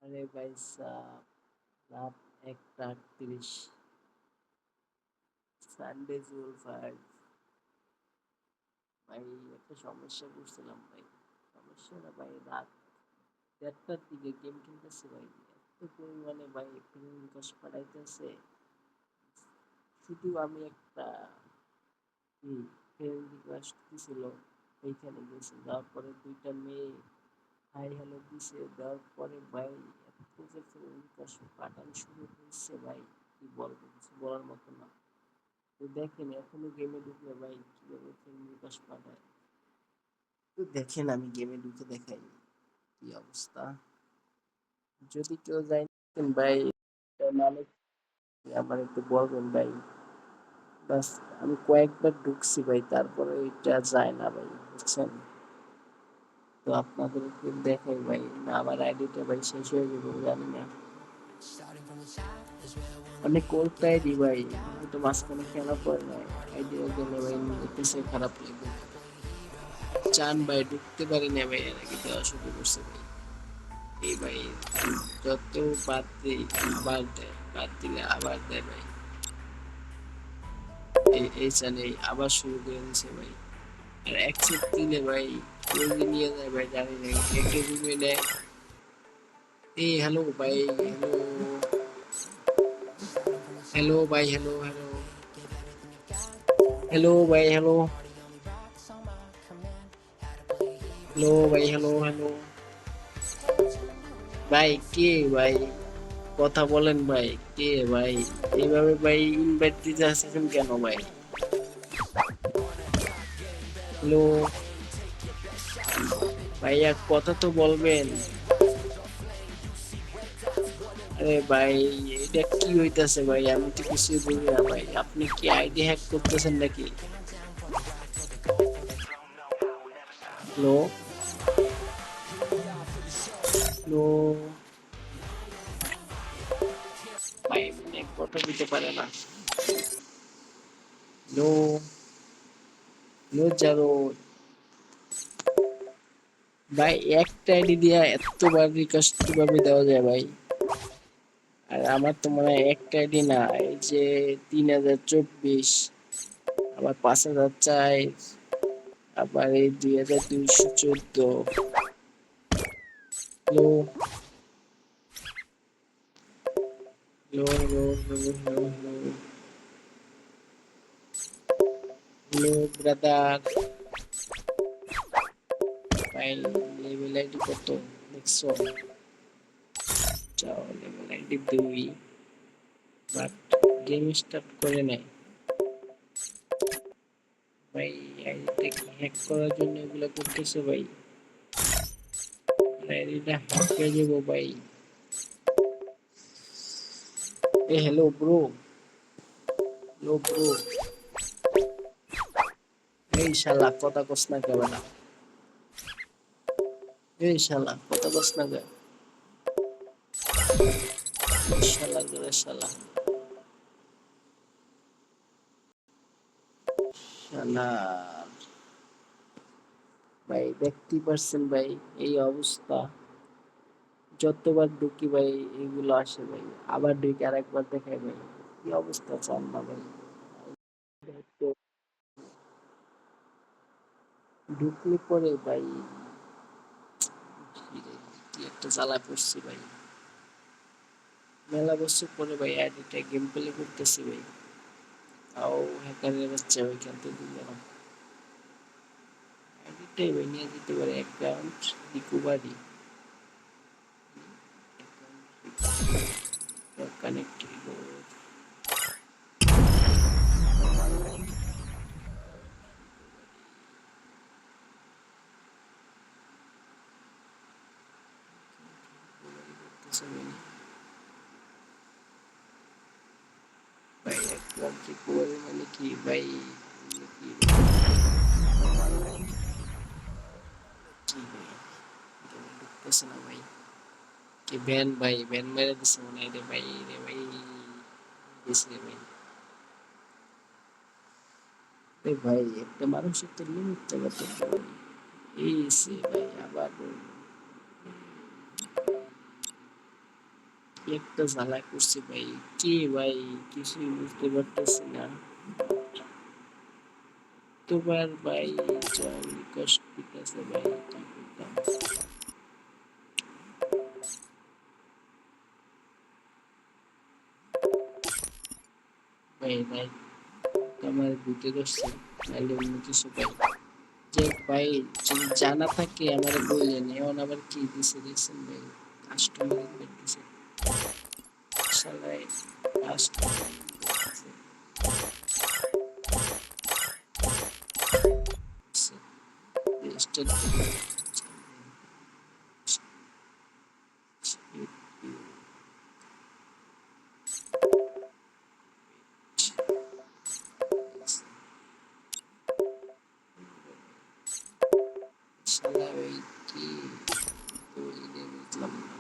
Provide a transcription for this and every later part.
আরে ভাই সাব, রাত 1:38, সানডে জুল ফাইভ। ভাই একটা সমস্যা করছিলাম ভাই। সমস্যা না ভাই, রাত 1:30টার দিকে গেম খেলতেছে ভাই। এত পরিমাণে ভাই ফ্রেন্ড রিকোয়েস্ট পাঠাইতেছে। শুধু আমি একটা ফ্রেন্ড রিকোয়েস্ট দিছিল, ওইখানে গেছে, যাওয়ার পরে দুইটা মেয়ে হাই হ্যালো দিছে, দেওয়ার পরে ভাই এত যে ফ্রেন্ড রিকোয়েস্ট পাঠানো শুরু হয়েছে ভাই, কি বলবো, কিছু বলার মতো না। তো দেখেন এখনো গেমে ঢুকলে ভাই কিভাবে ফ্রেন্ড রিকোয়েস্ট পাঠায়। তো দেখেন আমি গেমে ঢুকে দেখাই কি অবস্থা। যদি কেউ যায় ভাই, মানে আমার একটু বলবেন ভাই। বাস, আমি কয়েকবার ঢুকছি ভাই, তারপরে এটা যায় না ভাই, বুঝছেন। তো আপনাদেরকে দেখাই ভাই, না আমার আইডিটা ভাই শেষ হয়ে যাবে জানি না। অনেক ওল্ড আইডি ভাই, তো মাঝখানে খেলা পড়ে না। আইডিয়া গেলে ভাই নিজের কাছে খারাপ লাগবে। চান ভাই ঢুকতে পারি না ভাই, এর আগে দেওয়া শুরু করছে ভাই। এই ভাই যত বাদ দিই আবার দেয়, বাদ দিলে আবার দেয় ভাই। এই চানে আবার শুরু করে দিছে ভাই। আর অ্যাকসেপ্ট দিলে ভাই ওই যে নিয়ে যায় ভাই, জানি না একটা রুমে নেয়। এই হ্যালো ভাই, হ্যালো, হ্যালো ভাই, হ্যালো হ্যালো, হ্যালো ভাই, হ্যালো, হ্যালো ভাই, হ্যালো হ্যালো। ভাই কে ভাই, কথা বলেন ভাই, কে ভাই, এইভাবে ভাই ইনভাইট দিতে আসছেন কেন ভাই? হ্যালো ভাইয়া, কথা তো বলবেন। আরে ভাই, এটা কি হইতাছে ভাই, আমি তো কিছুই বুঝি না ভাই। আপনি কি আইডি হ্যাক করতেছেন নাকি? হ্যালো, হ্যালো ভাই, মানে কথা দিতে পারে না। হ্যালো, হ্যালো জারো ভাই, একটা আইডি দিয়া এতবার রিকোয়েস্ট কিভাবে দেওয়া যায় ভাই? আর আমার তো মনে হয় একটা আইডি না, এই যে 3024, আবার 5000 চাই, আবার এই 2214। Hello, hello, hello, hello, hello, hello, hello brother. ভাই লেভেল আইডি কত দেখছো? যাও level ID 2, but game start করে নাই ভাই। আইডিটা হ্যাক করার জন্য এগুলো করতেছে ভাই। আইডিটা হ্যাক হয়ে যাবো ভাই। এ হ্যালো ব্রো, হ্যালো ব্রো। এই শালা কথা কস না কে বেটা? এই শালা কথা কস না কে? এই শালা করে শালা, শালা ভাই দেখতেই পারছেন ভাই, এই অবস্থা। যতবার ঢুকি ভাই এইগুলো আসে ভাই, আবার ঢুকে আরেকবার দেখাই ভাই, কি অবস্থা চান না ভাই। তো ঢুকলে পরে ভাই কি একটা জ্বালায় পড়ছি ভাই। মেলা বছর পরে ভাই আইডিটা গেম প্লে করতেছি ভাই, তাও হ্যাকারের বাচ্চা ওইখান থেকে গেলাম। আইডিটাই ভাই নিয়ে যেতে পারে অ্যাকাউন্ট রিকভারি, কানেক্ট। ভাই অ্যাকাউন্ট রিকভারি মানে কি ভাই? কি কি ভাই, ঢুকতেছে না ভাই। কি ব্যান ভাই, ব্যান মেরে দিছে মনে হয় রে ভাই, রে ভাই, দিছে রে ভাই। এ ভাই একটা মানুষের তো লিমিট থাকা দরকার ভাই। এই সে ভাই আবার একটা জ্বালা করছে ভাই, কি ভাই কিছুই বুঝতে পারতেছি না। তোমার ভাই জল কষ্ট আছে ভাই, কি করতাম। ভাই ভাই আমার বুঝতে পারছি, নাহলে অন্য কিছু ভাই। যে ভাই যদি জানা থাকে আমার বললেন, এমন আবার কি দিছে দেখছেন ভাই, কাস্টমার দিছে শালায়, কাস্টমার শালা ওই কি বললে বুঝলাম না।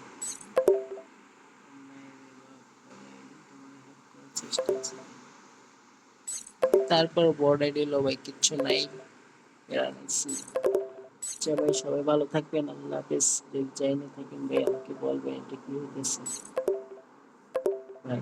চেষ্টা আছে। তারপর বোর্ড আইডি হলো ভাই কিচ্ছু নাই, আচ্ছা ভাই সবাই ভালো থাকবেন, আল্লাহ হাফেজ। যদি চাইলে থাকেন ভাই আমাকে বলবেন এটা কি হইতেছে ভাই।